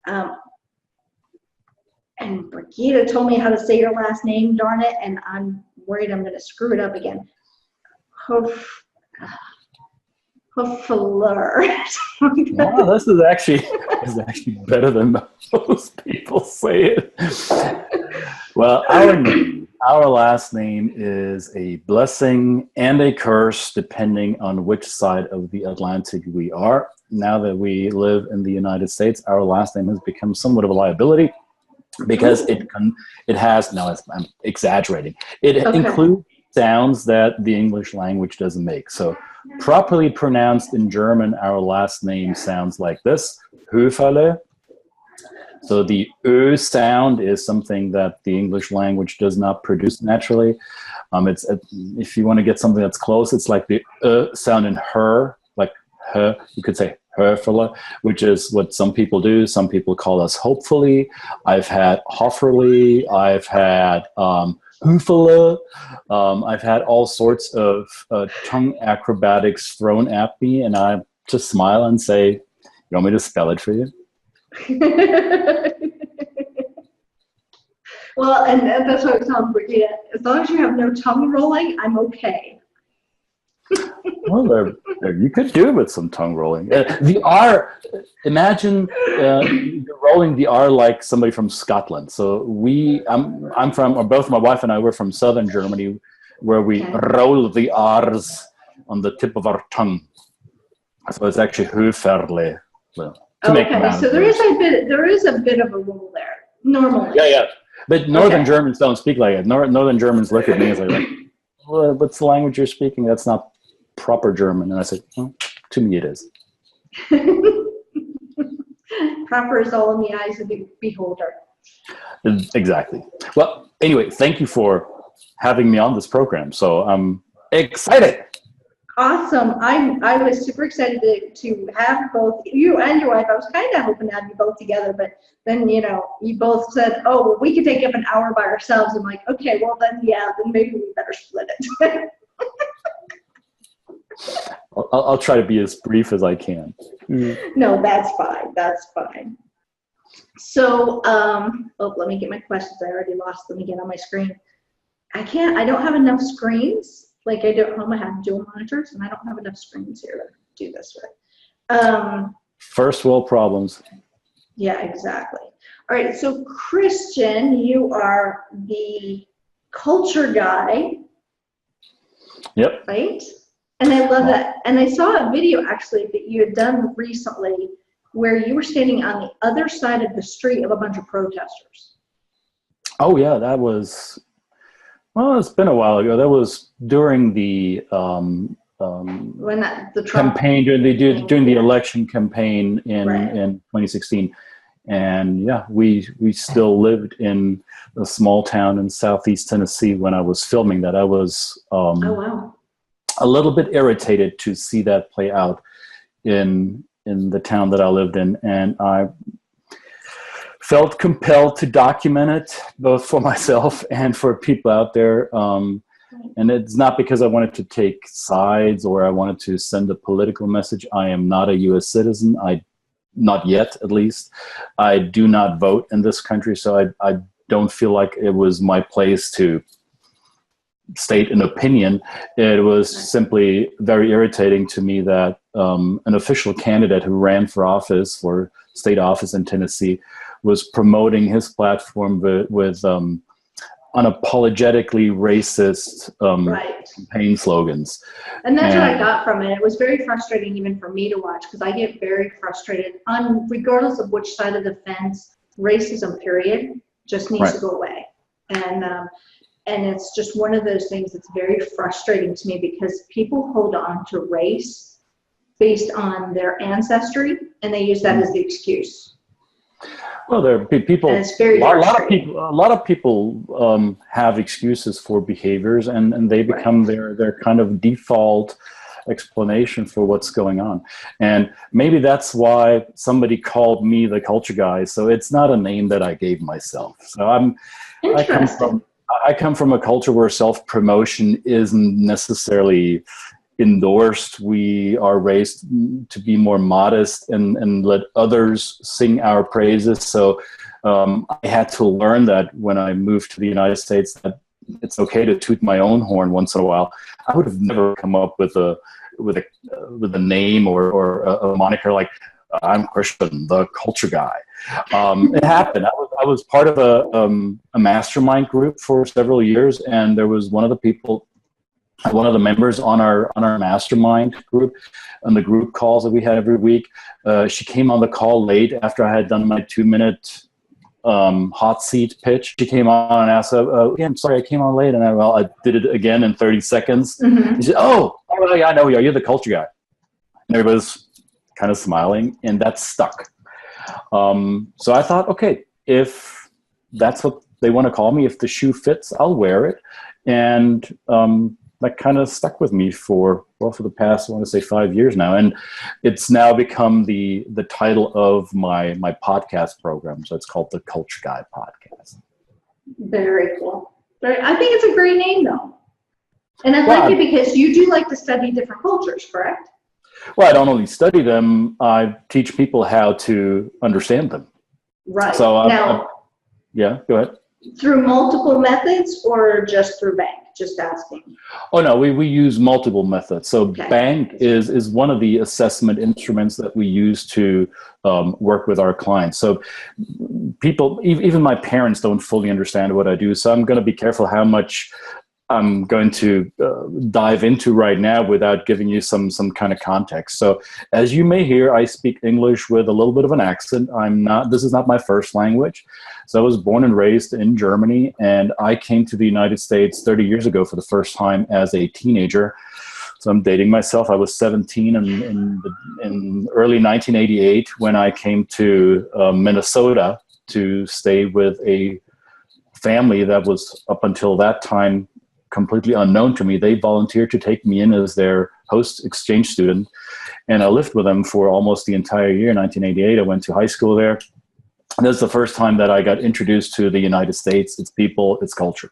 and Brigitte told me how to say your last name, darn it, and I'm worried I'm going to screw it up again. Höferle. Wow, this is actually better than most people say it. Well, our last name is a blessing and a curse, depending on which side of the Atlantic we are. Now that we live in the United States, our last name has become somewhat of a liability because it has, no, I'm exaggerating, it includes sounds that the English language doesn't make. So properly pronounced in German, our last name sounds like this, Höferle. So the Ö sound is something that the English language does not produce naturally. If you want to get something that's close, it's like the sound in her, like her, you could say Höferle, which is what some people do. Some people call us hopefully. I've had Höferle, I've had Höferle. I've had all sorts of tongue acrobatics thrown at me, and I just smile and say, "You want me to spell it for you?" Well, and that's what I was telling Brigitte. As long as you have no tongue rolling, I'm okay. Well, you could do it with some tongue rolling. The R, imagine you're rolling the R like somebody from Scotland. So both my wife and I were from southern Germany, where we roll the R's on the tip of our tongue. So it's actually Höferle. So there is a bit of a roll there, normally. Yeah. But Northern Germans don't speak like it. Northern Germans look at me and say, well, what's the language you're speaking? That's not proper German. And I said, well, to me it is. Proper is all in the eyes of the beholder. Exactly. Well, anyway, thank you for having me on this program. So I'm excited. Awesome. I was super excited to have both you and your wife. I was kind of hoping to have you both together, but then, you both said, oh, well, we could take up an hour by ourselves. I'm like, okay, well then maybe we better split it. I'll try to be as brief as I can. No, that's fine. That's fine. So, let me get my questions. I already lost them again on my screen. I don't have enough screens. Like I do at home, I have dual monitors, and I don't have enough screens here to do this with. First world problems. Yeah, exactly. All right, so Christian, you are the culture guy. Yep. Right? And I love that. And I saw a video actually that you had done recently where you were standing on the other side of the street of a bunch of protesters. Oh yeah, that was, well, it's been a while ago. That was during the when the Trump campaign, during the election campaign in 2016. And yeah, we still lived in a small town in southeast Tennessee when I was filming that. I was a little bit irritated to see that play out in the town that I lived in, and I felt compelled to document it both for myself and for people out there. And it's not because I wanted to take sides or I wanted to send a political message. I am not a U.S. citizen. Not yet, at least. I do not vote in this country, so I don't feel like it was my place to state an opinion. It was simply very irritating to me that an official candidate who ran for office, for state office in Tennessee, was promoting his platform with unapologetically racist campaign slogans. And that's what I got from it. It was very frustrating even for me to watch, because I get very frustrated regardless of which side of the fence. Racism, period, just needs to go away. And it's just one of those things that's very frustrating to me, because people hold on to race based on their ancestry, and they use that as the excuse. Well, there are people. A lot of people have excuses for behaviors, and they become their kind of default explanation for what's going on. And maybe that's why somebody called me the culture guy. So it's not a name that I gave myself. So I come from a culture where self-promotion isn't necessarily endorsed. We are raised to be more modest and let others sing our praises. So I had to learn that when I moved to the United States, that it's okay to toot my own horn once in a while. I would have never come up with a name or a moniker like I'm Christian, the culture guy. It happened. I was part of a mastermind group for several years, and there was one of the members on our mastermind group, on the group calls that we had every week. She came on the call late after I had done my 2-minute hot seat pitch. She came on and asked, yeah, I'm sorry, I came on late. And I did it again in 30 seconds. Mm-hmm. She said, oh, yeah, I know you are. You're the culture guy. And everybody's kind of smiling, and that stuck. So I thought, okay, if that's what they want to call me, if the shoe fits, I'll wear it. And that kind of stuck with me for the past, I want to say 5 years now. And it's now become the title of my podcast program. So it's called the Culture Guy Podcast. Very cool. I think it's a great name, though. And I like it because you do like to study different cultures, correct? Well, I don't only study them, I teach people how to understand them. Right. So now, yeah, go ahead. Through multiple methods or just through BANK? Just asking. Oh, no, we use multiple methods. So okay. BANK is one of the assessment instruments that we use to work with our clients. So people, even my parents don't fully understand what I do. So I'm going to be careful how much I'm going to dive into right now without giving you some kind of context. So as you may hear, I speak English with a little bit of an accent. This is not my first language. So I was born and raised in Germany, and I came to the United States 30 years ago for the first time as a teenager. So I'm dating myself. I was 17 in early 1988 when I came to Minnesota to stay with a family that was up until that time completely unknown to me. They volunteered to take me in as their host exchange student, and I lived with them for almost the entire year. 1988, I went to high school there. And that's the first time that I got introduced to the United States, its people, its culture.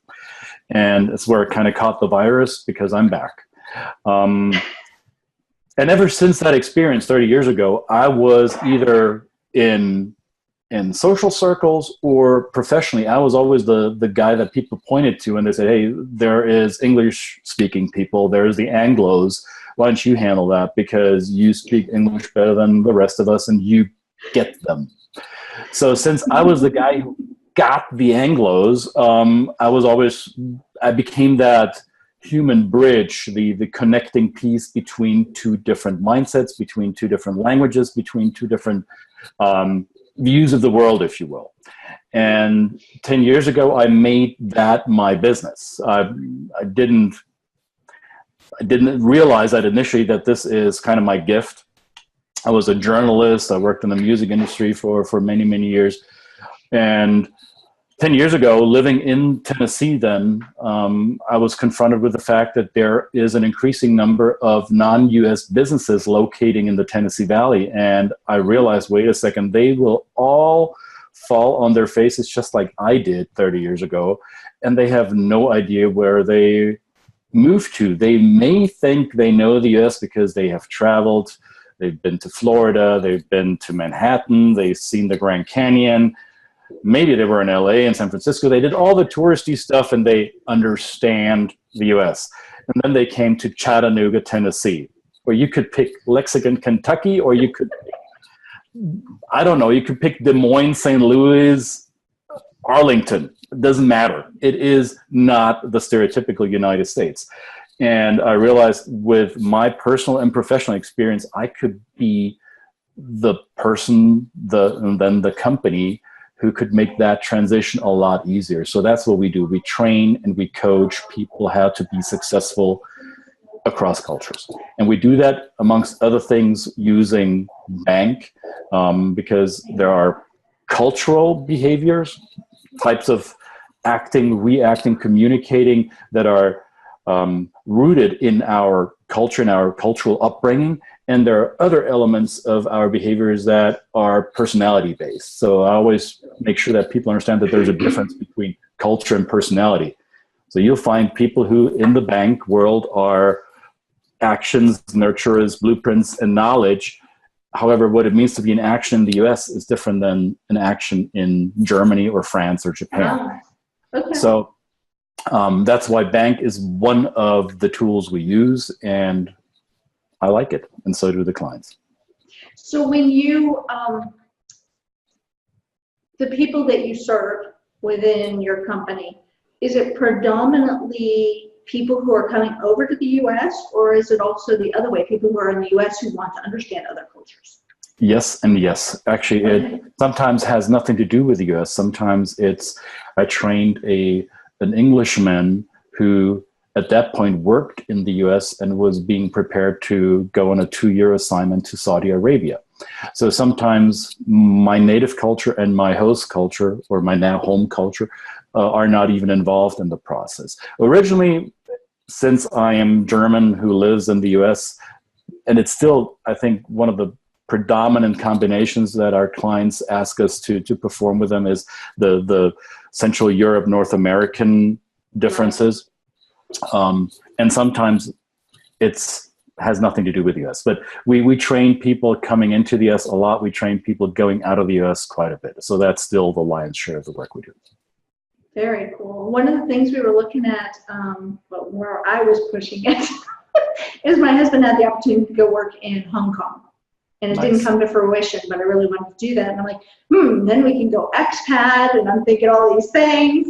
And it's where it kind of caught the virus, because I'm back. And ever since that experience 30 years ago, I was either in social circles or professionally. I was always the guy that people pointed to, and they said, hey, there is English speaking people, there's the Anglos. Why don't you handle that? Because you speak English better than the rest of us and you get them. So since I was the guy who got the Anglos, I became that human bridge, the connecting piece between two different mindsets, between two different languages, between two different views of the world, if you will. And 10 years ago, I made that my business. I didn't realize that initially that this is kind of my gift. I was a journalist. I worked in the music industry for many, many years. And 10 years ago, living in Tennessee then, I was confronted with the fact that there is an increasing number of non-U.S. businesses locating in the Tennessee Valley. And I realized, wait a second, they will all fall on their faces just like I did 30 years ago. And they have no idea where they moved to. They may think they know the U.S. because they have traveled. They've been to Florida. They've been to Manhattan. They've seen the Grand Canyon. Maybe they were in LA and San Francisco. They did all the touristy stuff and they understand the US. And then they came to Chattanooga, Tennessee, where you could pick Lexington, Kentucky, or you could pick, I don't know, you could pick Des Moines, St. Louis, Arlington. It doesn't matter. It is not the stereotypical United States. And I realized with my personal and professional experience, I could be the person, and then the company who could make that transition a lot easier. So that's what we do. We train and we coach people how to be successful across cultures. And we do that, amongst other things, using BANK, because there are cultural behaviors, types of acting, reacting, communicating that are rooted in our culture and our cultural upbringing. And there are other elements of our behaviors that are personality based. So I always make sure that people understand that there's a difference between culture and personality. So you'll find people who in the BANK world are actions, nurturers, blueprints, and knowledge. However, what it means to be an action in the US is different than an action in Germany or France or Japan. Okay. So that's why Bank is one of the tools we use, and I like it, and so do the clients. So when you, the people that you serve within your company, is it predominantly people who are coming over to the US, or is it also the other way, people who are in the US who want to understand other cultures? Yes and yes. Actually, it sometimes has nothing to do with the US. Sometimes I trained an Englishman who at that point worked in the US and was being prepared to go on a 2-year assignment to Saudi Arabia. So sometimes my native culture and my host culture, or my now home culture, are not even involved in the process. Originally, since I am German who lives in the US, and it's still, I think, one of the predominant combinations that our clients ask us to perform with them is the Central Europe, North American differences. And sometimes it's has nothing to do with the US, but we train people coming into the US a lot. We train people going out of the US quite a bit. So that's still the lion's share of the work we do. Very cool. One of the things we were looking at, but where I was pushing it, is my husband had the opportunity to go work in Hong Kong. And it didn't come to fruition, but I really wanted to do that. And I'm like, then we can go expat, and I'm thinking all these things.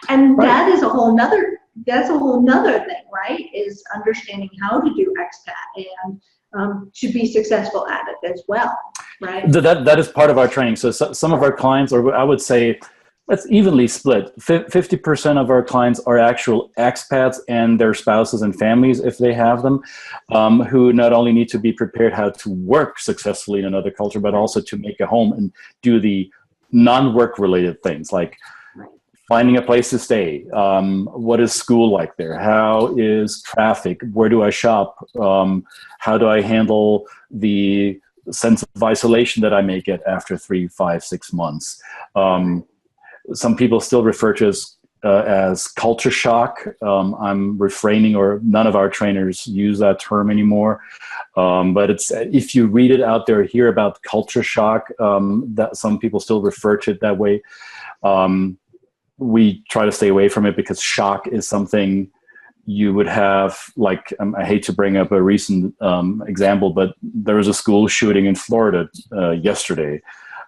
And that is a whole nother, thing, right? Is understanding how to do expat and to be successful at it as well, right? That is part of our training. So some of our clients, or I would say, it's evenly split. 50% of our clients are actual expats and their spouses and families, if they have them, who not only need to be prepared how to work successfully in another culture, but also to make a home and do the non-work related things like finding a place to stay. What is school like there? How is traffic? Where do I shop? How do I handle the sense of isolation that I may get after 3, 5, 6 months? Some people still refer to as culture shock. I'm refraining, or none of our trainers use that term anymore. But it's, if you read it out there, hear about culture shock, that some people still refer to it that way. We try to stay away from it because shock is something you would have, like, I hate to bring up a recent example, but there was a school shooting in Florida yesterday.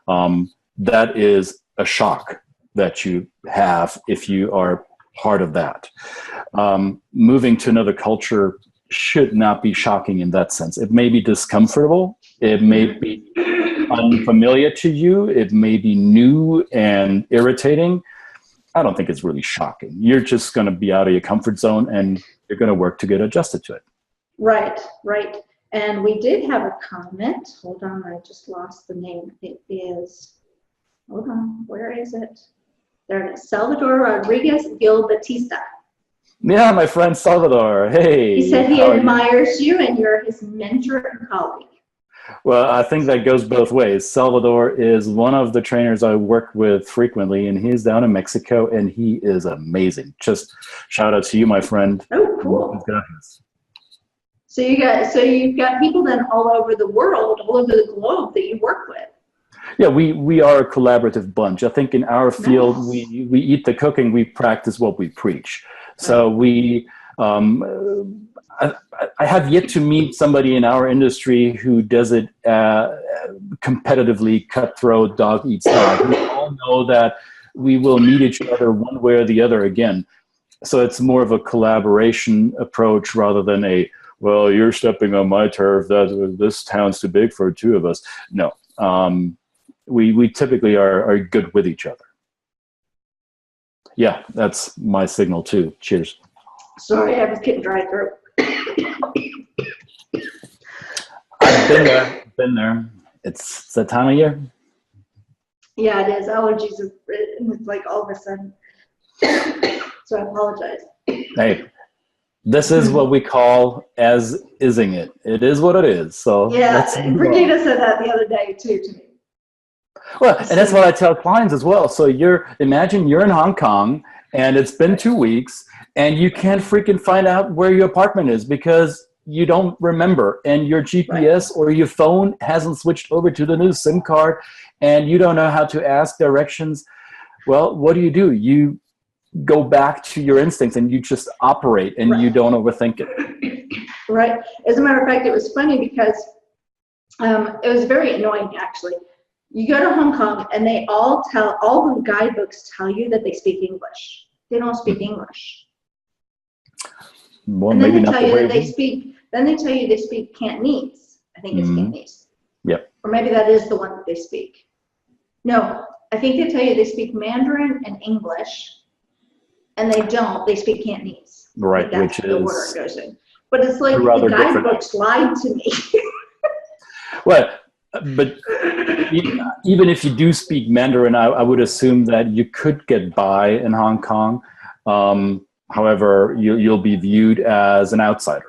That is a shock that you have if you are part of that. Moving to another culture should not be shocking in that sense. It may be discomfortable. It may be unfamiliar to you. It may be new and irritating. I don't think it's really shocking. You're just going to be out of your comfort zone and you're going to work to get adjusted to it. Right. And we did have a comment. Hold on, I just lost the name. It is, hold on, where is it? There it is, Salvador Rodriguez Gil Batista. Yeah, my friend Salvador. Hey. He said he admires you and you're his mentor and colleague. Well, I think that goes both ways. Salvador is one of the trainers I work with frequently, and he's down in Mexico, and he is amazing. Just shout out to you, my friend. Oh, cool. So you've got people then all over the world, all over the globe that you work with. Yeah, we are a collaborative bunch. I think in our field, we eat the cooking, we practice what we preach. So we, I have yet to meet somebody in our industry who does it competitively, cutthroat, dog eats dog. We all know that we will meet each other one way or the other again. So it's more of a collaboration approach rather than a, well, you're stepping on my turf, this town's too big for 2 of us. No. We typically are good with each other. Yeah, that's my signal too. Cheers. Sorry, I was getting dry throat. I've been there. It's that time of year. Yeah, it is. Allergies, it's like all of a sudden. So I apologize. Hey, this is what we call as ising it. It is what it is. So yeah, Brigida said that the other day too to me. Well, and that's what I tell clients as well. So imagine you're in Hong Kong and it's been 2 weeks and you can't freaking find out where your apartment is because you don't remember, and your GPS or your phone hasn't switched over to the new SIM card, and you don't know how to ask directions. Well, what do? You go back to your instincts and you just operate, and you don't overthink it. Right. As a matter of fact, it was funny because it was very annoying, actually. You go to Hong Kong and they all the guidebooks tell you that they speak English. They don't speak English. Well, and then maybe they not tell the you way that they tell you they speak Cantonese. I think it's Cantonese. Yep. Or maybe that is the one that they speak. No, I think they tell you they speak Mandarin and English, and they don't. They speak Cantonese. Right, That's which the is order it goes in. But it's like rather the guidebooks lied to me. Well, but even if you do speak Mandarin, I would assume that you could get by in Hong Kong. However, you'll be viewed as an outsider.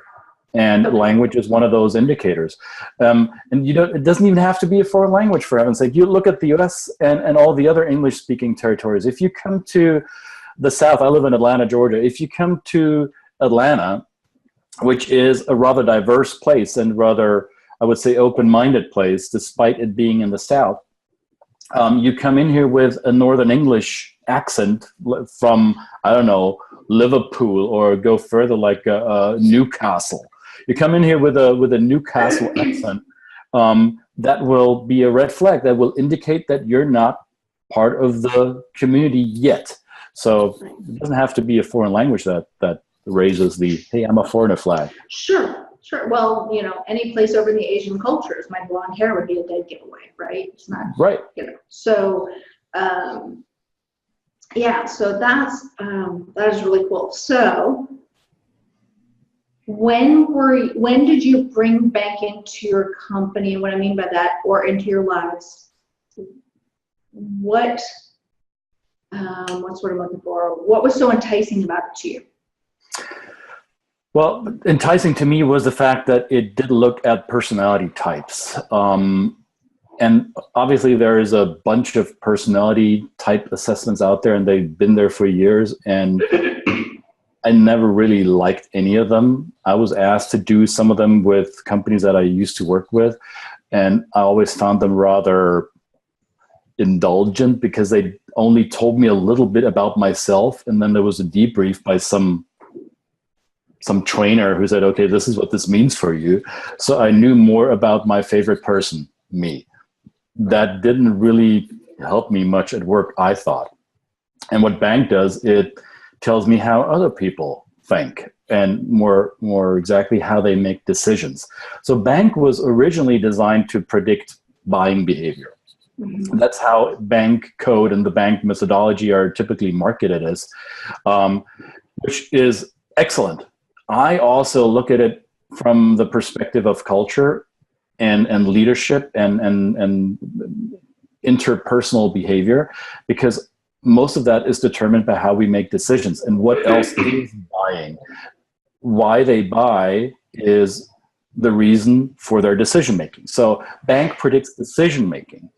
And language is one of those indicators. And it doesn't even have to be a foreign language, for heaven's sake. You look at the US and all the other English-speaking territories. If you come to the South, I live in Atlanta, Georgia. If you come to Atlanta, which is a rather diverse place and rather, I would say, open-minded place, despite it being in the South, you come in here with a Northern English accent from, I don't know, Liverpool, or go further like Newcastle. You come in here with a Newcastle accent, that will be a red flag. That will indicate that you're not part of the community yet. So it doesn't have to be a foreign language that raises the, hey, I'm a foreigner flag. Sure. Well, any place over in the Asian cultures, my blonde hair would be a dead giveaway, right? It's not right. So, so that is really cool. So, when did you bring bank into your company? And what I mean by that, or into your lives, what's what I'm looking for? What was so enticing about it to you? Well, enticing to me was the fact that it did look at personality types. And obviously there is a bunch of personality type assessments out there, and they've been there for years, and I never really liked any of them. I was asked to do some of them with companies that I used to work with, and I always found them rather indulgent because they only told me a little bit about myself, and then there was a debrief by some trainer who said, okay, this is what this means for you. So I knew more about my favorite person, me. That didn't really help me much at work, I thought. And what Bank does, it tells me how other people think, and more exactly how they make decisions. So Bank was originally designed to predict buying behavior. Mm-hmm. That's how BANKcode and the Bank methodology are typically marketed as, which is excellent. I also look at it from the perspective of culture and leadership and interpersonal behavior, because most of that is determined by how we make decisions and what else is buying. Why they buy is the reason for their decision making. So Bank predicts decision making.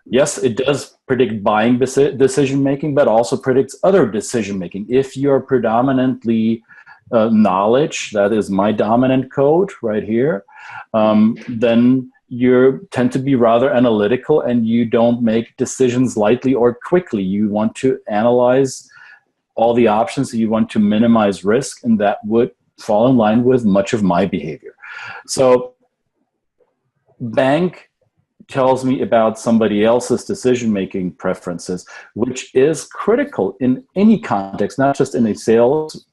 Yes, it does predict buying decision making, but also predicts other decision making. If you're predominantly knowledge, that is my dominant code right here, then you tend to be rather analytical, and you don't make decisions lightly or quickly. You want to analyze all the options, you want to minimize risk, and that would fall in line with much of my behavior. So Bank tells me about somebody else's decision-making preferences, which is critical in any context, not just in a sales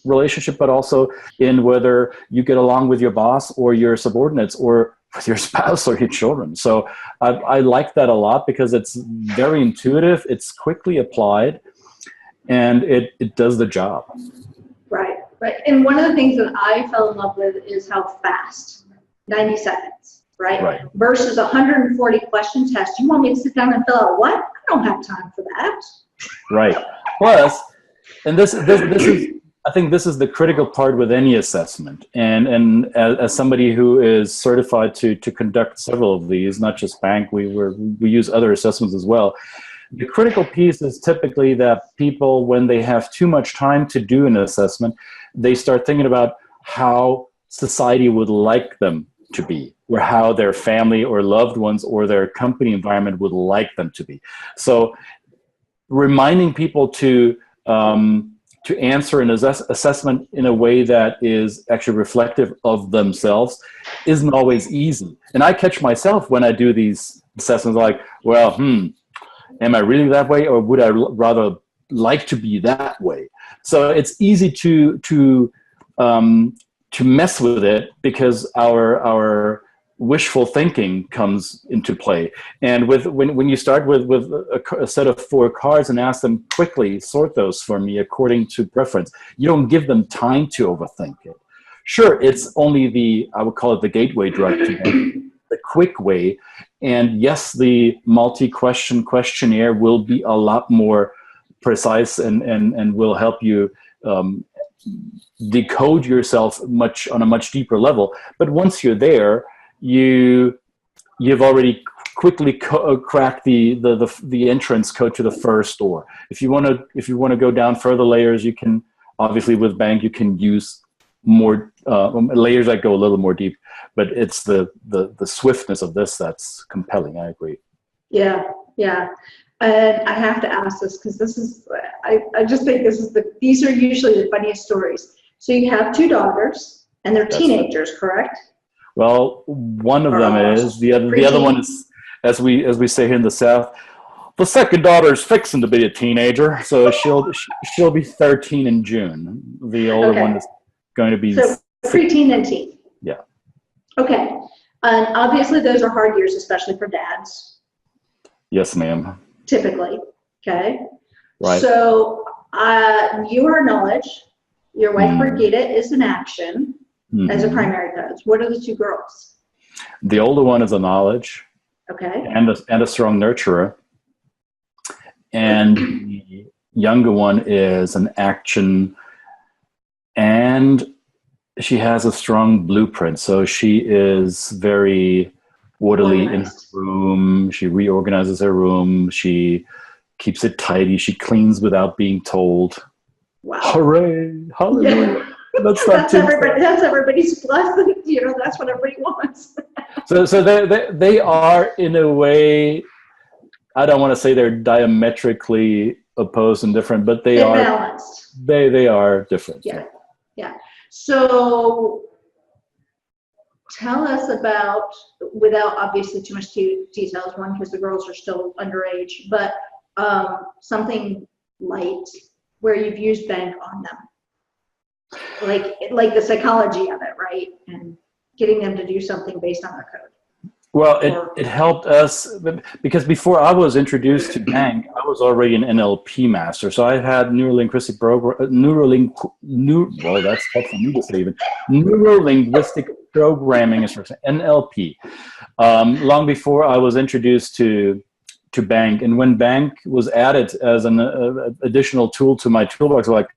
relationship, but also in whether you get along with your boss or your subordinates or with your spouse or your children. So I like that a lot because it's very intuitive, it's quickly applied, and it does the job. Right. And one of the things that I fell in love with is how fast, 90 seconds, right? Versus 140 question test. You want me to sit down and fill out what? I don't have time for that. Right. Plus, and this is, I think this is the critical part with any assessment. And as somebody who is certified to conduct several of these, not just bank, we use other assessments as well. The critical piece is typically that people, when they have too much time to do an assessment, they start thinking about how society would like them to be, or how their family or loved ones or their company environment would like them to be. So reminding people to answer an assessment in a way that is actually reflective of themselves isn't always easy. And I catch myself when I do these assessments like, well, am I really that way, or would I rather like to be that way? So it's easy to mess with it because our wishful thinking comes into play. And when you start with a set of 4 cards and ask them quickly, sort those for me according to preference, you don't give them time to overthink it. Sure, it's only I would call it the gateway drug to the quick way. And yes, the multi-question questionnaire will be a lot more precise and will help you decode yourself on a much deeper level. But once you're there, you've already quickly cracked the entrance code to the first door. If you want to go down further layers, you can obviously with bank you can use more layers that go a little more deep. But it's the swiftness of this that's compelling. I agree. Yeah. And I have to ask this because I just think these are usually the funniest stories. So you have 2 daughters and they're teenagers, correct? Well, one of them is. The other one is, as we say here in the South, the second daughter is fixing to be a teenager, so she'll be 13 in June. The older one is going to be preteen and teen. Yeah. Okay, and obviously those are hard years, especially for dads. Yes, ma'am. Typically, okay. Right. So you are knowledge. Your wife Brigitte is an action. As a primary codes. What are the 2 girls? The older one is a knowledge. Okay. And a strong nurturer. And the younger one is an action, and she has a strong blueprint. So she is very orderly in her room. She reorganizes her room. She keeps it tidy. She cleans without being told. Wow. Hooray. Hallelujah. Yeah. That's everybody's blessing. That's what everybody wants. So they are, in a way, I don't want to say they're diametrically opposed and different, but they're balanced. They are different. Yeah. So tell us about, without obviously too much details, one, because the girls are still underage, but something light where you've used bank on them. Like the psychology of it, right? And getting them to do something based on their code. Well, it helped us because before I was introduced to bank, I was already an NLP master. So I had neuro-linguistic that's tough for me to say even. Neuro-linguistic programming instruction, NLP. Long before I was introduced to bank, and when bank was added as an additional tool to my toolbox, I was like,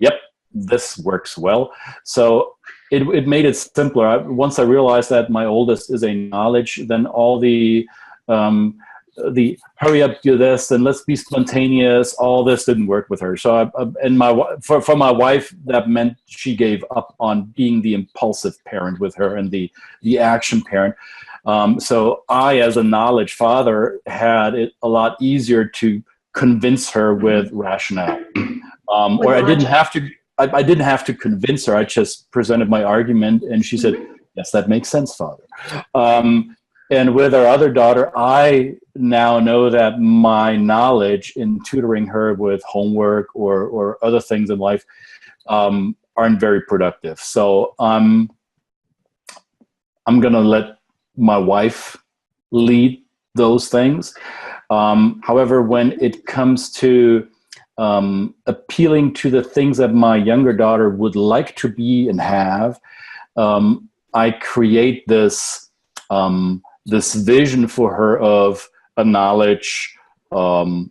yep. This works well. So it made it simpler. Once I realized that my oldest is a knowledge, then all the hurry up, do this, and let's be spontaneous, all this didn't work with her. So for my wife, that meant she gave up on being the impulsive parent with her and the action parent. So I, as a knowledge father, had it a lot easier to convince her with rationale. Or I didn't have to convince her. I just presented my argument, and she said, yes, that makes sense, Father. And with our other daughter, I now know that my knowledge in tutoring her with homework or other things in life aren't very productive. So I'm going to let my wife lead those things. However, when it comes to appealing to the things that my younger daughter would like to be and have, I create this vision for her of a knowledge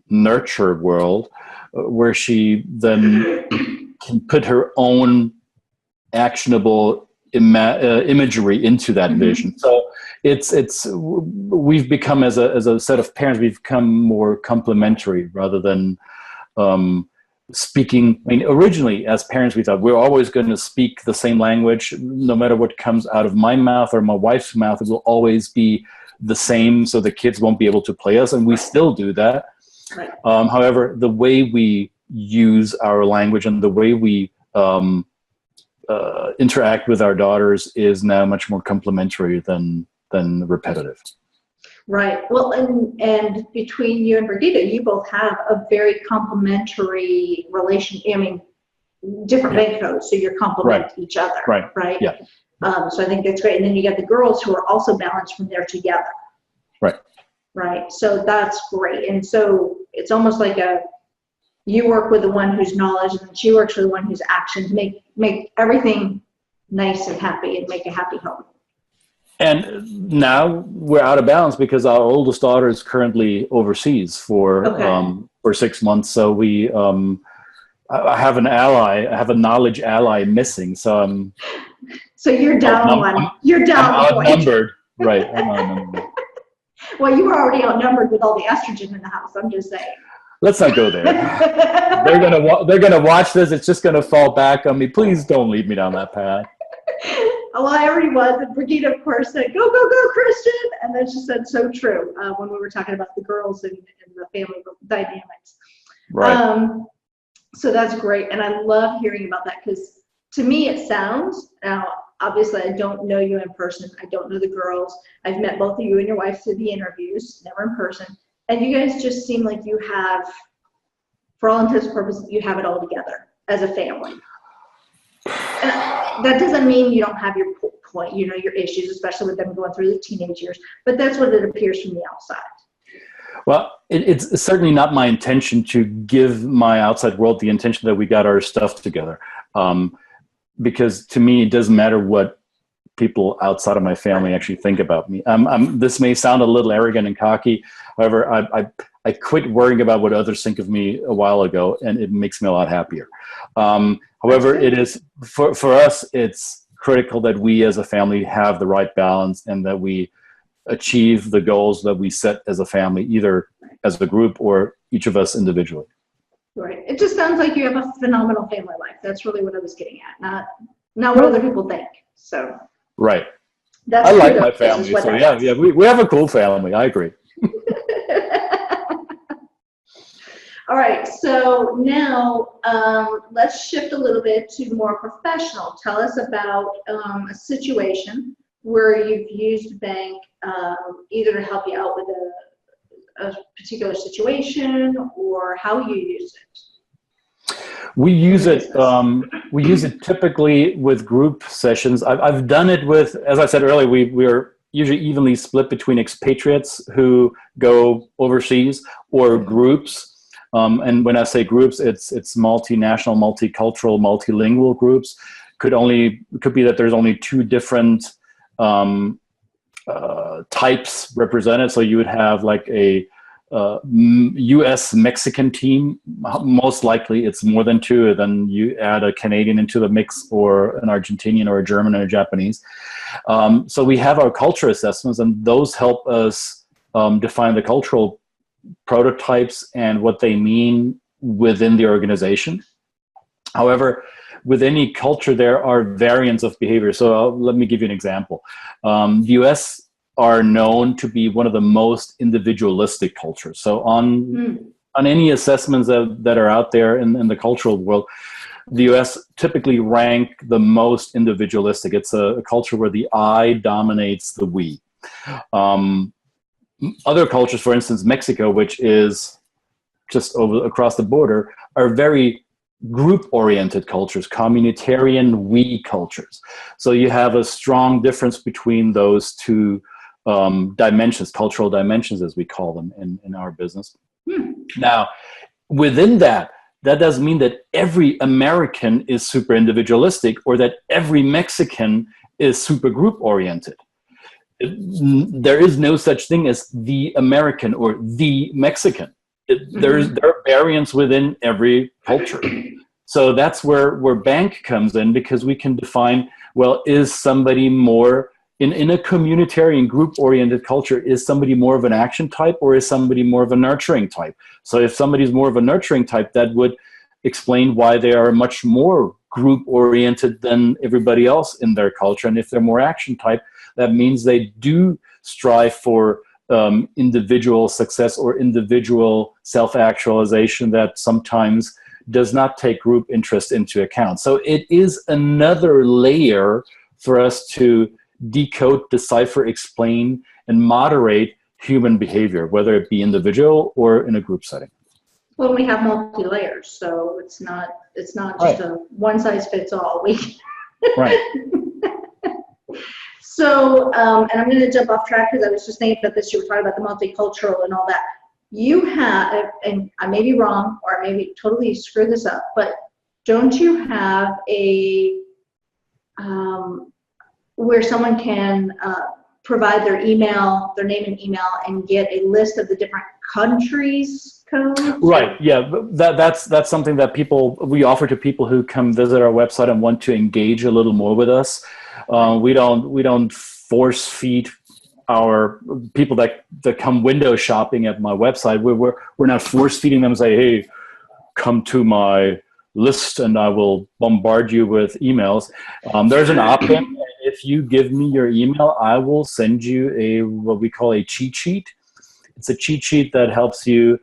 nurture world where she then can put her own actionable imagery into that vision. So we've become, as a set of parents, we've become more complementary rather than speaking. I mean, originally as parents, we thought we're always going to speak the same language, no matter what comes out of my mouth or my wife's mouth. It will always be the same, so the kids won't be able to play us, and we still do that. Right. However, the way we use our language and the way we interact with our daughters is now much more complementary than repetitive. Right. Well, and between you and Brigitte, you both have a very complementary relation. I mean, different bank codes, so you're complement each other. Right. Right. Yeah. So I think that's great. And then you got the girls who are also balanced from there together. Right. Right. So that's great. And so it's almost like you work with the one who's knowledge, and then she works with the one who's action to make everything nice and happy and make a happy home. And now we're out of balance because our oldest daughter is currently overseas for 6 months. So I have an ally. I have a knowledge ally missing. So you're down one. You're down one. Outnumbered. Right. I'm outnumbered. Well, you were already outnumbered with all the estrogen in the house. I'm just saying. Let's not go there. They're gonna watch this. It's just gonna fall back on me. Please don't lead me down that path. Well, I already was. And Brigitte, of course, said, "Go, go, go, Christian!" And then she said, "So true." When we were talking about the girls and the family dynamics. Right. So that's great, and I love hearing about that because to me it sounds. Now, obviously, I don't know you in person. I don't know the girls. I've met both of you and your wife through the interviews, never in person. And you guys just seem like you have, for all intents and purposes, you have it all together as a family. And that doesn't mean you don't have your point, your issues, especially with them going through the teenage years. But that's what it appears from the outside. Well, it's certainly not my intention to give my outside world the intention that we got our stuff together. Because to me, it doesn't matter what people outside of my family actually think about me. This may sound a little arrogant and cocky. However, I quit worrying about what others think of me a while ago, and it makes me a lot happier. However, it is for us, it's critical that we as a family have the right balance and that we achieve the goals that we set as a family, either as a group or each of us individually. Right. It just sounds like you have a phenomenal family life. That's really what I was getting at, not what other people think. So. Right. I like my family. So yeah, we have a cool family. I agree. All right. So now let's shift a little bit to more professional. Tell us about a situation where you've used bank either to help you out with a particular situation or how you use it. We use it. We use it typically with group sessions. I've done it with, as I said earlier, we are usually evenly split between expatriates who go overseas or groups. And when I say groups, it's multinational, multicultural, multilingual groups. Could be that there's only two different types represented. So you would have like a U.S. Mexican team. Most likely it's more than two. Then you add a Canadian into the mix, or an Argentinian, or a German, or a Japanese. So we have our culture assessments, and those help us define the cultural prototypes and what they mean within the organization. However, with any culture, there are variants of behavior. So let me give you an example. The U.S. are known to be one of the most individualistic cultures. So on any assessments that are out there in the cultural world, the U.S. typically rank the most individualistic. It's a culture where the I dominates the we. Other cultures, for instance, Mexico, which is just across the border, are very group-oriented cultures, communitarian we cultures. So you have a strong difference between those two dimensions, cultural dimensions, as we call them in our business. Now, within that doesn't mean that every American is super individualistic or that every Mexican is super group-oriented. There is no such thing as the American or the Mexican. There are variants within every culture. So that's where bank comes in, because we can define, well, is somebody more in a communitarian, group-oriented culture, is somebody more of an action type, or is somebody more of a nurturing type? So if somebody's more of a nurturing type, that would explain why they are much more group-oriented than everybody else in their culture. And if they're more action type, that means they do strive for individual success or individual self-actualization that sometimes does not take group interest into account. So it is another layer for us to decode, decipher, explain, and moderate human behavior, whether it be individual or in a group setting. Well, we have multi-layers, so it's not just Right. a one-size-fits-all. Right. So, and I'm going to jump off track because I was just thinking about this. You were talking about the multicultural and all that. You have, and I may be wrong, or I may be totally screw this up, but don't you have a where someone can provide their email, their name and email, and get a list of the different countries' codes? Right. Yeah. That's something that we offer to people who come visit our website and want to engage a little more with us. We don't force feed our people that come window shopping at my website. We're not force feeding them and say, hey, come to my list and I will bombard you with emails. There's an opt-in. If you give me your email, I will send you what we call a cheat sheet. It's a cheat sheet that helps you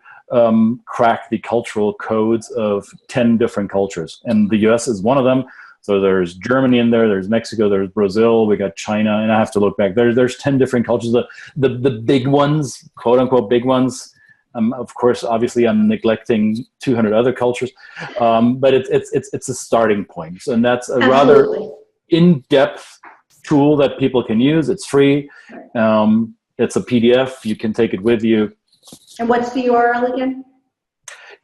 crack the cultural codes of 10 different cultures. And the US is one of them. So there's Germany in there, there's Mexico, there's Brazil, we got China, and I have to look back. There's 10 different cultures. The big ones, quote unquote big ones. Of course, obviously, I'm neglecting 200 other cultures, but it's a starting point, and that's a rather in-depth tool that people can use. It's free. It's a PDF. You can take it with you. And what's the URL again?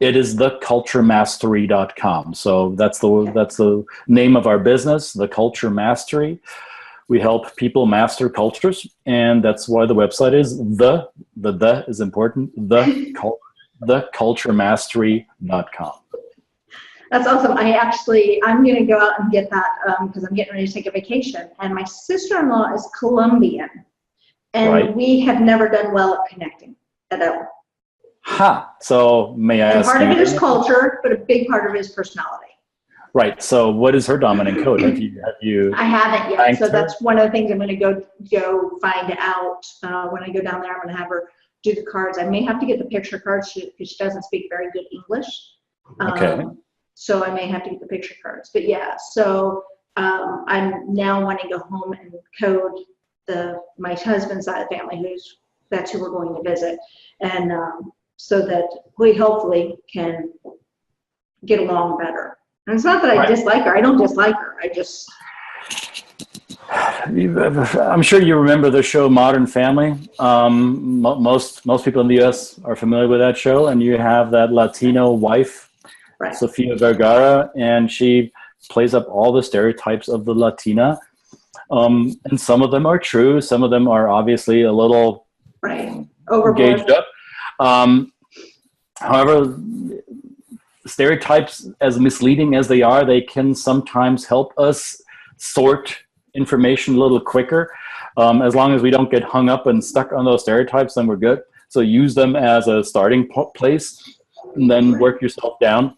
It is theculturemastery.com. So that's the name of our business, The Culture Mastery. We help people master cultures, and that's why the website is the is important, theculturemastery.com. That's awesome. I'm going to go out and get that because I'm getting ready to take a vacation. And my sister-in-law is Colombian, and Right. we have never done well at connecting at all. So may I ask? Part of it is culture, but a big part of it is personality. Right. So what is her dominant code? Have you? I haven't yet. banked So her? that's one of the things I'm going to go find out when I go down there. I'm going to have her do the cards. I may have to get the picture cards because she doesn't speak very good English. Okay. So I may have to get the picture cards. But yeah, so I'm now wanting to go home and code my husband's side of the family, that's who we're going to visit, and so that we hopefully can get along better. And it's not that I dislike her. I don't dislike her. I just... I'm sure you remember the show Modern Family. Most people in the U.S. are familiar with that show, and you have that Latino wife, Right. Sofia Vergara, and she plays up all the stereotypes of the Latina. And some of them are true. Some of them are obviously a little gauged up. However, stereotypes, as misleading as they are, they can sometimes help us sort information a little quicker. As long as we don't get hung up and stuck on those stereotypes, then we're good. So use them as a starting place and then work yourself down.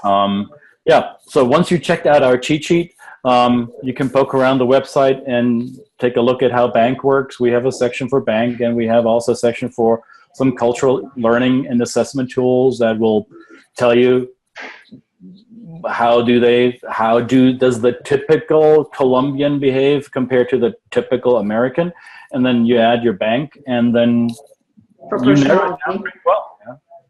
So once you checked out our cheat sheet, you can poke around the website and take a look at how bank works. We have a section for bank, and we have also a section for some cultural learning and assessment tools that will tell you does the typical Colombian behave compared to the typical American, and then you add your bank, and then you narrow it down pretty well.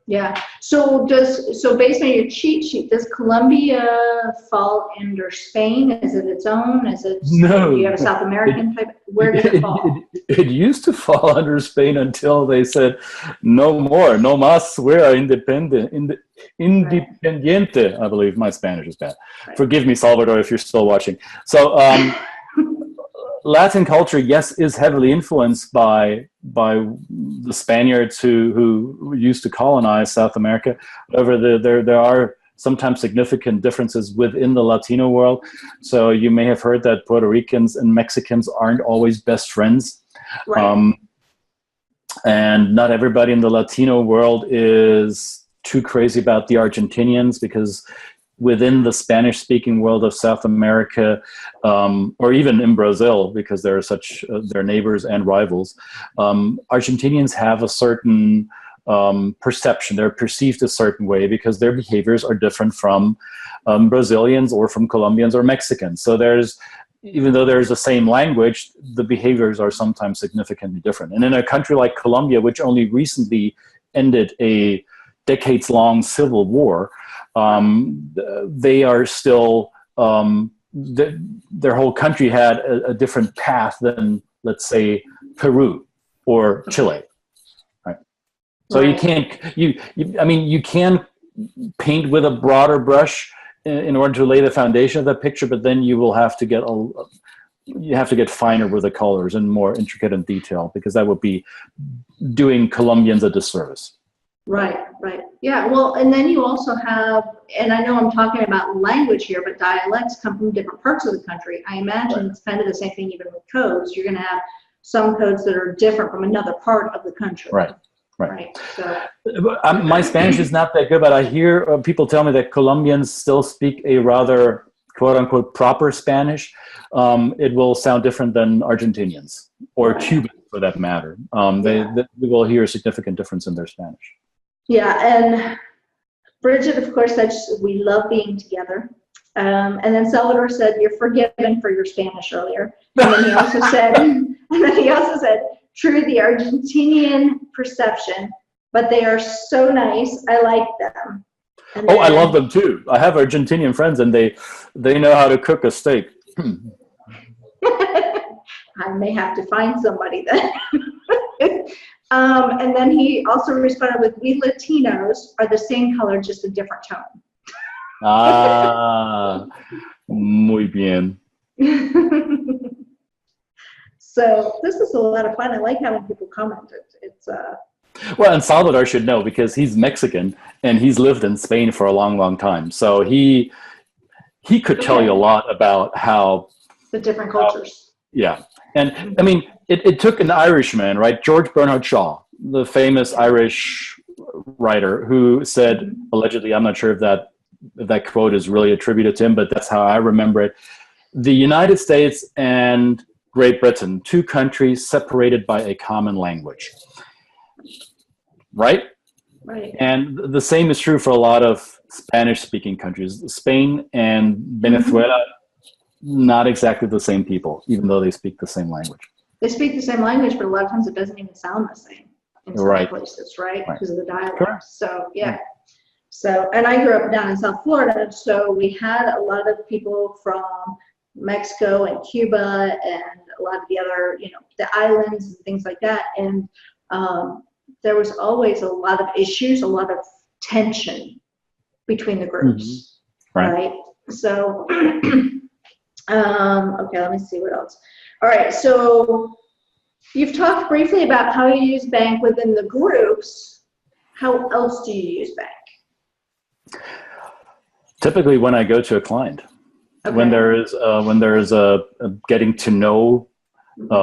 Yeah. So based on your cheat sheet, does Colombia fall under Spain? Is it its own? No. Do you have a South American type? Where does it fall? It used to fall under Spain until they said, no more, no más, we are independiente, I believe. My Spanish is bad. Right. Forgive me, Salvador, if you're still watching. So Latin culture, yes, is heavily influenced by the Spaniards who used to colonize South America. However, there are sometimes significant differences within the Latino world. So you may have heard that Puerto Ricans and Mexicans aren't always best friends. Right. And not everybody in the Latino world is too crazy about the Argentinians, because within the Spanish-speaking world of South America, or even in Brazil, because they're such their neighbors and rivals, Argentinians have a certain perception. They're perceived a certain way because their behaviors are different from Brazilians or from Colombians or Mexicans. So even though there's the same language, the behaviors are sometimes significantly different. And in a country like Colombia, which only recently ended a decades-long civil war, they are still, their whole country had a different path than, let's say, Peru or Chile. Right? So you can't, you can paint with a broader brush in order to lay the foundation of that picture, but then you will have to get finer with the colors and more intricate in detail, because that would be doing Colombians a disservice. Right. Yeah, well, and then you also have, and I know I'm talking about language here, but dialects come from different parts of the country. I imagine it's kind of the same thing even with codes. You're going to have some codes that are different from another part of the country. Right. So my Spanish is not that good, but I hear people tell me that Colombians still speak a rather quote unquote proper Spanish. It will sound different than Argentinians or Cubans for that matter. They will hear a significant difference in their Spanish. Yeah, and Bridget, of course, said we love being together. And then Salvador said, you're forgiven for your Spanish earlier. And then he also said, true, the Argentinian perception, but they are so nice. I like them. And I love them too. I have Argentinian friends, and they know how to cook a steak. I may have to find somebody then. And then he also responded with, we Latinos are the same color, just a different tone. Muy bien. So this is a lot of fun. I like having people comment. Well, and Salvador should know, because he's Mexican and he's lived in Spain for a long, long time. So he could tell you a lot about how the different cultures. And I mean, it took an Irishman, right? George Bernard Shaw, the famous Irish writer, who said, allegedly, I'm not sure if that quote is really attributed to him, but that's how I remember it. The United States and Great Britain, two countries separated by a common language. Right? And the same is true for a lot of Spanish-speaking countries. Spain and Venezuela, not exactly the same people, even though they speak the same language. They speak the same language, but a lot of times it doesn't even sound the same in some places, right? Because of the dialect. Correct. So, So, and I grew up down in South Florida, so we had a lot of people from Mexico and Cuba and a lot of the other, the islands and things like that. And there was always a lot of issues, a lot of tension between the groups, right? So, okay, let me see what else. All right, so you've talked briefly about how you use Bank within the groups. How else do you use Bank? Typically when I go to a client. Okay. When there is a getting to know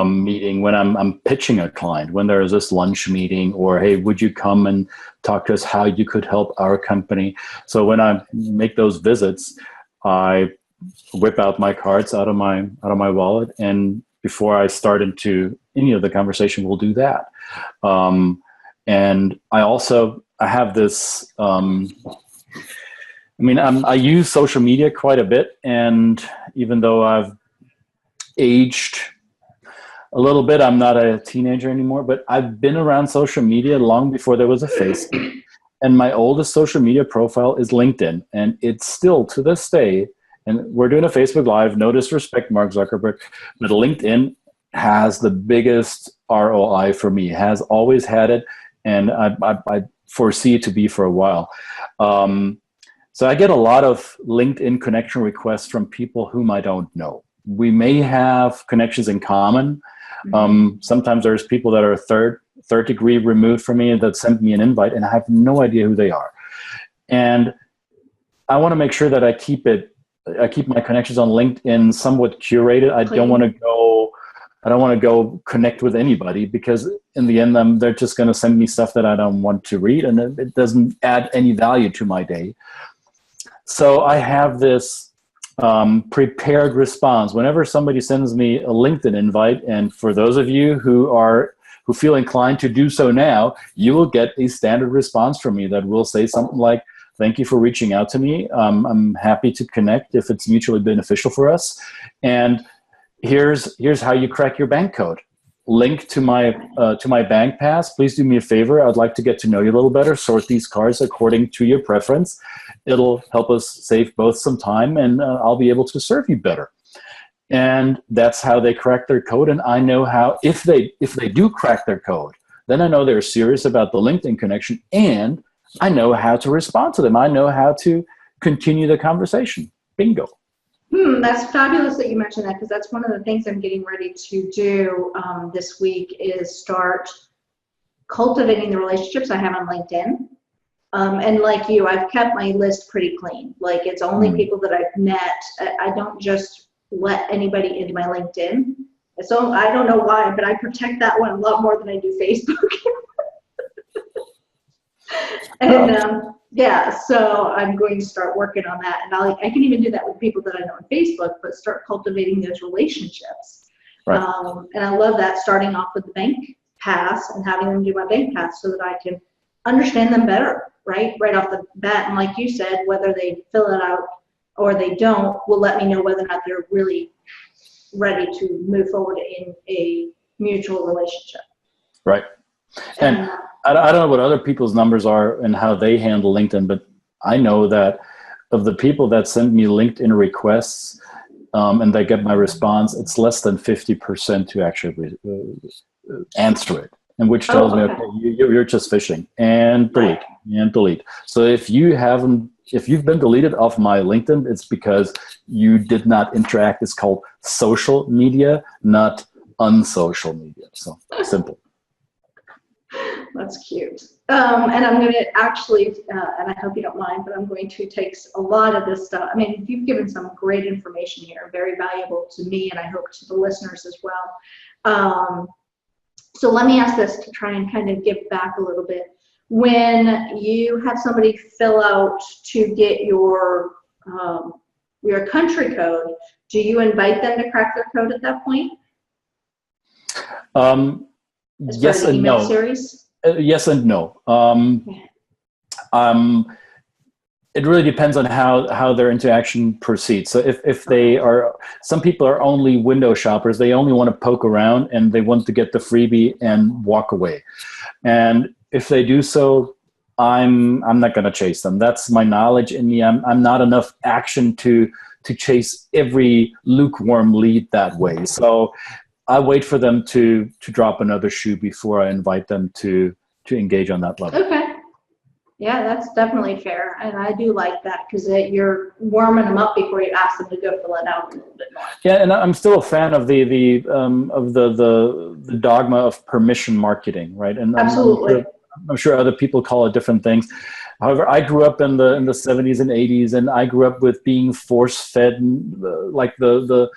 meeting, when I'm pitching a client, when there is this lunch meeting, or hey, would you come and talk to us how you could help our company? So when I make those visits, I whip out my cards out of my wallet, and before I start into any of the conversation, we'll do that. And I have this. I use social media quite a bit, and even though I've aged a little bit, I'm not a teenager anymore, but I've been around social media long before there was a Facebook. And my oldest social media profile is LinkedIn, and it's still to this day, and we're doing a Facebook Live, no disrespect, Mark Zuckerberg, but LinkedIn has the biggest ROI for me, has always had it, and I foresee it to be for a while. So I get a lot of LinkedIn connection requests from people whom I don't know. We may have connections in common. Sometimes there's people that are third degree removed from me that send me an invite, and I have no idea who they are. And I want to make sure that I keep my connections on LinkedIn somewhat curated. I don't want to go connect with anybody, because in the end, they're just going to send me stuff that I don't want to read, and it doesn't add any value to my day. So I have this prepared response whenever somebody sends me a LinkedIn invite. And for those of you who feel inclined to do so now, you will get a standard response from me that will say something like, "Thank you for reaching out to me. I'm happy to connect if it's mutually beneficial for us. And here's how you crack your bank code. Link to my bank pass. Please do me a favor. I'd like to get to know you a little better. Sort these cards according to your preference. It'll help us save both some time, and I'll be able to serve you better." And that's how they crack their code. And I know how, if they do crack their code, then I know they're serious about the LinkedIn connection, and I know how to respond to them. I know how to continue the conversation. Bingo. That's fabulous that you mentioned that, because that's one of the things I'm getting ready to do this week, is start cultivating the relationships I have on LinkedIn. And like you, I've kept my list pretty clean. Like, it's only people that I've met. I don't just let anybody into my LinkedIn. So I don't know why, but I protect that one a lot more than I do Facebook. And yeah, so I'm going to start working on that. And I can even do that with people that I know on Facebook, but start cultivating those relationships. Right. And I love that, starting off with the bank pass and having them do my bank pass so that I can understand them better, right off the bat. And like you said, whether they fill it out or they don't will let me know whether or not they're really ready to move forward in a mutual relationship. Right. And I don't know what other people's numbers are and how they handle LinkedIn, but I know that of the people that send me LinkedIn requests and they get my response, it's less than 50% to actually answer it, and which tells me, okay, you're just fishing, and delete. So if you've been deleted off my LinkedIn, it's because you did not interact. It's called social media, not unsocial media. So simple. That's cute. And I'm going to actually, and I hope you don't mind, but I'm going to take a lot of this stuff. I mean, you've given some great information here, very valuable to me, and I hope to the listeners as well. So let me ask this to try and kind of give back a little bit. When you have somebody fill out to get your country code, do you invite them to crack their code at that point? Yes and no. Series? Yes and no. It really depends on how their interaction proceeds. So if they are, some people are only window shoppers. They only want to poke around and they want to get the freebie and walk away. And if they do so, I'm not going to chase them. That's my knowledge in me. I'm not enough action to chase every lukewarm lead that way. So I wait for them to drop another shoe before I invite them to engage on that level. Okay. Yeah, that's definitely fair. And I do like that, because you're warming them up before you ask them to go fill it out a little bit more. Yeah, and I'm still a fan of the dogma of permission marketing, right? And absolutely. I'm sure other people call it different things. However, I grew up in the 70s and 80s, and I grew up with being force-fed, like the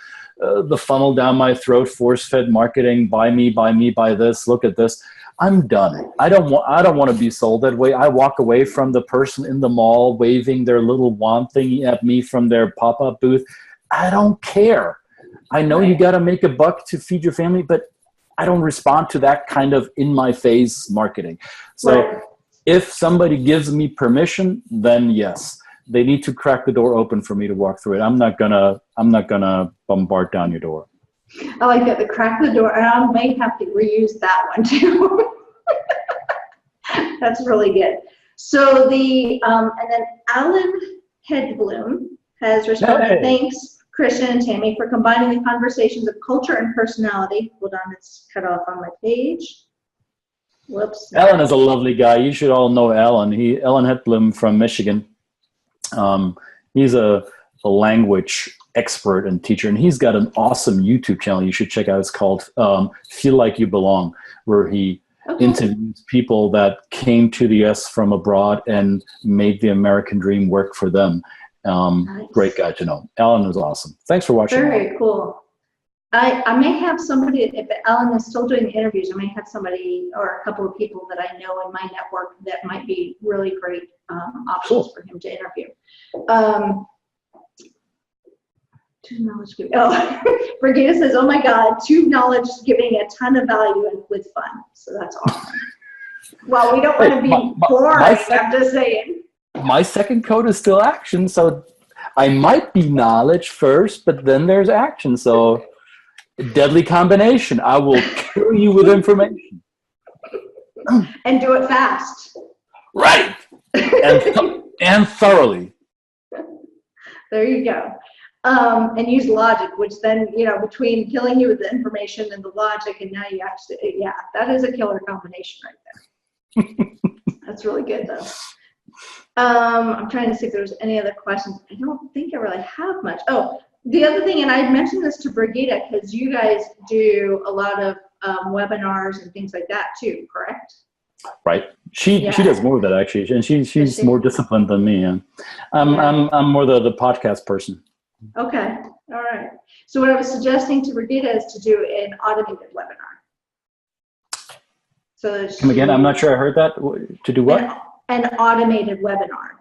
funnel down my throat, force-fed marketing. Buy me, buy this. Look at this. I'm done. I don't want to be sold that way. I walk away from the person in the mall waving their little wand thingy at me from their pop-up booth. I don't care. I know you got to make a buck to feed your family, but I don't respond to that kind of in-my-face marketing. So if somebody gives me permission, then yes, they need to crack the door open for me to walk through it. I'm not gonna bombard down your door. I like that, the crack the door, and I may have to reuse that one too. That's really good. So and then Alan Hedblum has responded. Hey. Thanks, Christian and Tami, for combining the conversations of culture and personality. Hold on, it's cut off on my page. Whoops. Alan is a lovely guy. You should all know Alan. Alan Hedblum from Michigan. He's a language expert and teacher, and he's got an awesome YouTube channel you should check out. It's called Feel Like You Belong, where he interviews people that came to the US from abroad and made the American dream work for them. Nice. Great guy to know. Alan was awesome. Thanks for watching. Very cool. I may have somebody, if Alan is still doing the interviews, I may have somebody or a couple of people that I know in my network that might be really great options for him to interview. Tube knowledge giving. Oh, Brigida says, oh my God, tube knowledge is giving a ton of value and with fun. So that's awesome. Well, we don't want to be boring, I'm just saying. My second code is still action, so I might be knowledge first, but then there's action. So deadly combination. I will kill you with information. And do it fast. Right. And thoroughly. There you go. And use logic, which then, between killing you with the information and the logic, and now you actually, yeah, that is a killer combination right there. That's really good, though. I'm trying to see if there's any other questions. I don't think I really have much. Oh, the other thing, and I mentioned this to Brigida, because you guys do a lot of webinars and things like that too, correct? Right. She does more of that, actually, and she's more disciplined than me. Yeah. I'm more the podcast person. Okay. All right. So what I was suggesting to Brigida is to do an automated webinar. So come again? I'm not sure I heard that. To do what? An automated webinar.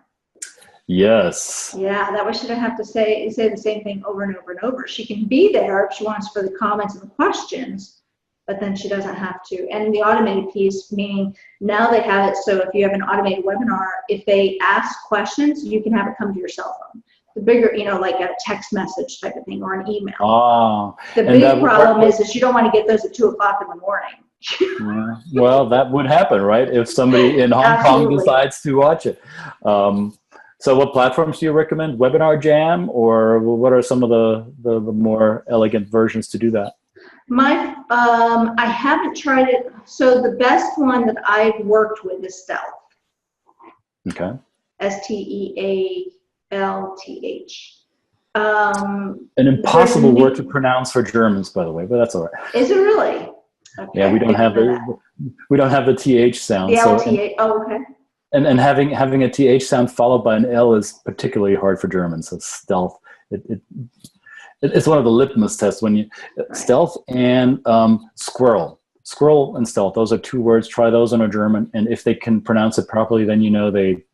Yes. Yeah, that way she doesn't have to say the same thing over and over and over. She can be there if she wants for the comments and the questions, but then she doesn't have to. And the automated piece, meaning now they have it so if you have an automated webinar, if they ask questions, you can have it come to your cell phone. The bigger, like a text message type of thing or an email. Oh. The big problem is you don't want to get those at 2 o'clock in the morning. Well, that would happen, right? If somebody in Hong Kong decides to watch it. So what platforms do you recommend? Webinar Jam, or what are some of the more elegant versions to do that? I haven't tried it. So the best one that I've worked with is Stealth. Okay. STEALTH. An impossible word to pronounce for Germans, by the way, but that's all right. Is it really? Okay. Yeah, we don't have the TH sound. The LTH. Oh, okay. And having a TH sound followed by an L is particularly hard for Germans. So Stealth. It's one of the litmus tests when you Stealth and squirrel. Squirrel and stealth. Those are 2 words. Try those in a German, and if they can pronounce it properly, then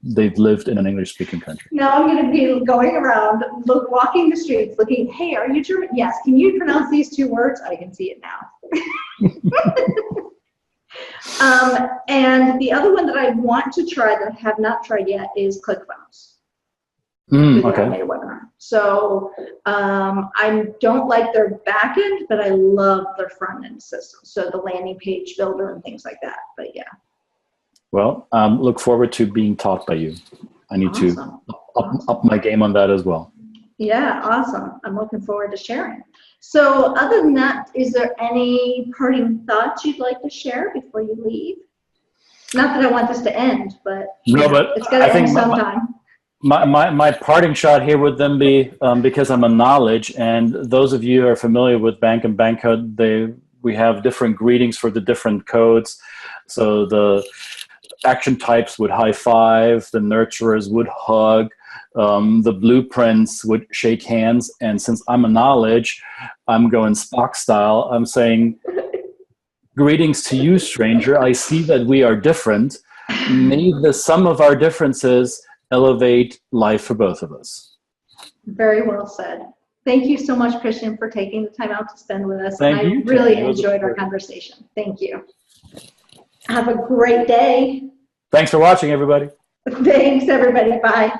they've lived in an English-speaking country. Now I'm going to be going around, walking the streets, looking. Hey, are you German? Yes. Can you pronounce these 2 words? I can see it now. And the other one that I want to try that I have not tried yet is ClickFunnels. Okay. Webinar. So I don't like their back end, but I love their front end system. So the landing page builder and things like that. But yeah. Well, look forward to being taught by you. I need to up my game on that as well. Yeah, awesome. I'm looking forward to sharing. So other than that, is there any parting thoughts you'd like to share before you leave? Not that I want this to end, but it's got to end sometime. My parting shot here would then be, because I'm a knowledge, and those of you who are familiar with Bank and BANKcode, we have different greetings for the different codes. So the action types would high five, the nurturers would hug, the blueprints would shake hands, and since I'm a knowledge, I'm going Spock style. I'm saying, greetings to you, stranger. I see that we are different. May the sum of our differences elevate life for both of us. Very well said. Thank you so much, Christian, for taking the time out to spend with us. Thank you. I really enjoyed our conversation. Thank you. Have a great day. Thanks for watching, everybody. Thanks, everybody. Bye.